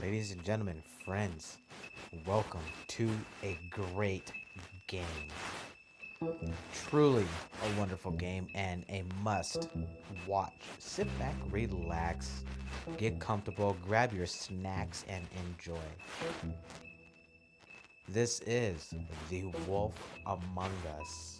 Ladies and gentlemen, friends, welcome to a great game. Truly a wonderful game and a must watch. Sit back, relax, get comfortable, grab your snacks, and enjoy. This is The Wolf Among Us.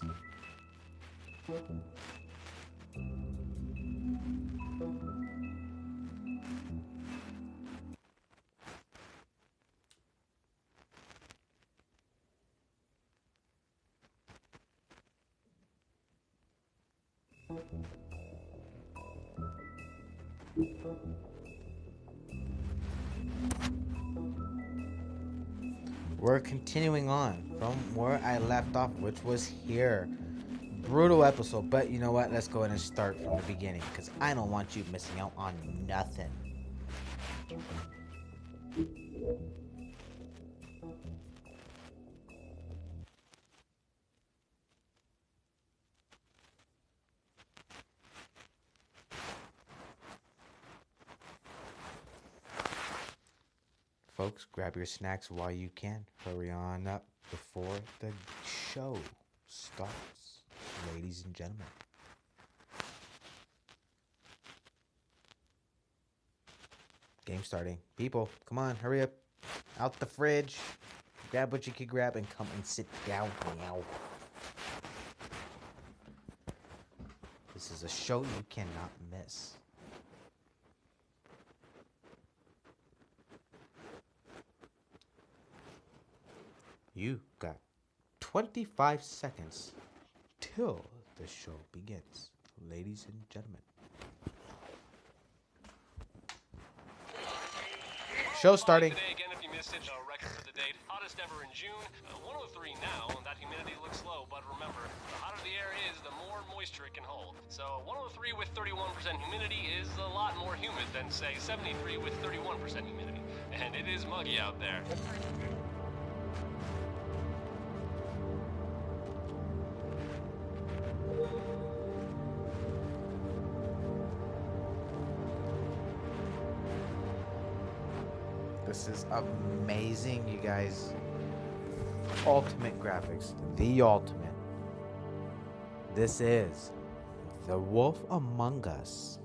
We're continuing on from where I left off, which was here. Brutal episode, but you know what? Let's go ahead and start from the beginning because I don't want you missing out on nothing. Folks, grab your snacks while you can. Hurry on up before the show starts, ladies and gentlemen. Game starting. People, come on, hurry up. Out the fridge. Grab what you can grab and come and sit down now. This is a show you cannot miss. You got 25 seconds till the show begins, ladies and gentlemen. Show starting. Today again, if you missed it, record for the date. Hottest ever in June. 103 now. That humidity looks low, but remember, the hotter the air is, the more moisture it can hold. So 103 with 31% humidity is a lot more humid than, say, 73 with 31% humidity. And it is muggy out there. This is amazing, you guys. Ultimate graphics. The ultimate. This is The Wolf Among Us.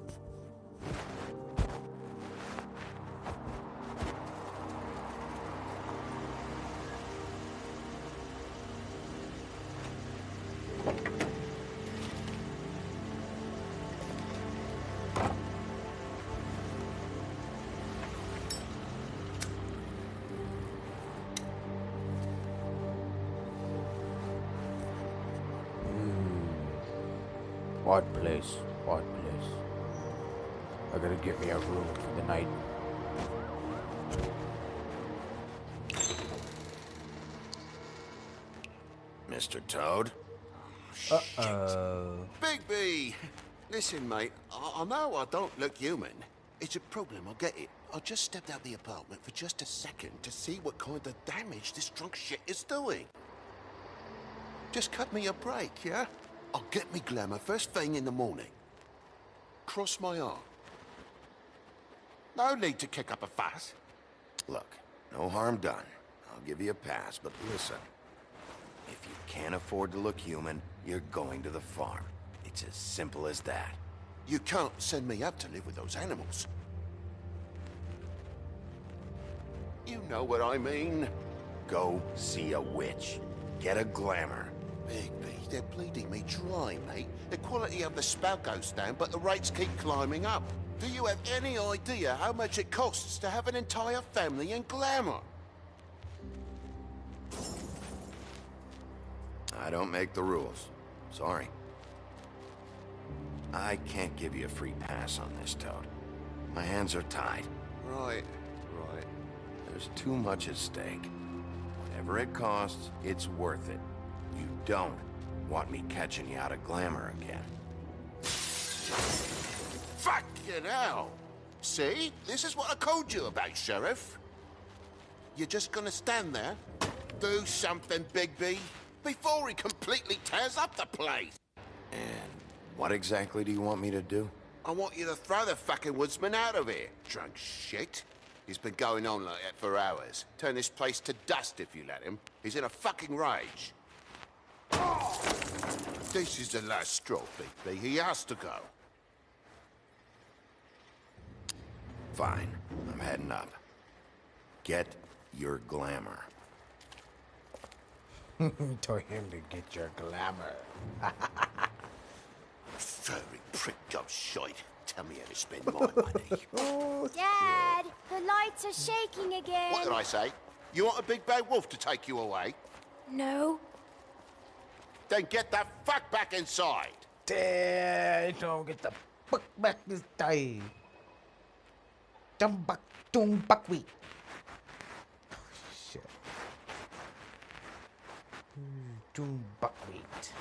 Odd place, odd place. I gotta get me a room for the night. Mr. Toad? Uh-oh. Bigby! Listen, mate, I know I don't look human. It's a problem, I get it. I just stepped out the apartment for just a second to see what kind of damage this drunk shit is doing. Just cut me a break, yeah? I'll get me glamour first thing in the morning. Cross my arm. No need to kick up a fuss. Look, no harm done. I'll give you a pass, but listen. If you can't afford to look human, you're going to the farm. It's as simple as that. You can't send me up to live with those animals. You know what I mean. Go see a witch. Get a glamour. Bigby, they're bleeding me dry, mate. The quality of the spout goes down, but the rates keep climbing up. Do you have any idea how much it costs to have an entire family in glamour? I don't make the rules. Sorry. I can't give you a free pass on this, Toad. My hands are tied. Right. There's too much at stake. Whatever it costs, it's worth it. You don't want me catching you out of glamour again. Fucking hell! See? This is what I called you about, Sheriff. You're just gonna stand there, do something, Bigby, before he completely tears up the place. And what exactly do you want me to do? I want you to throw the fucking woodsman out of here, drunk shit. He's been going on like that for hours. Turn this place to dust if you let him. He's in a fucking rage. This is the last straw, Big B. He has to go. Fine, I'm heading up. Get your glamour. Told him to get your glamour. Furry prick job shite. Tell me how to spend my money. Dad, the lights are shaking again. What did I say? You want a big bad wolf to take you away? No. Then get the fuck back inside. Dad, don't get the fuck back this day. Jump back, buckwheat. Oh, shit. Buckwheat.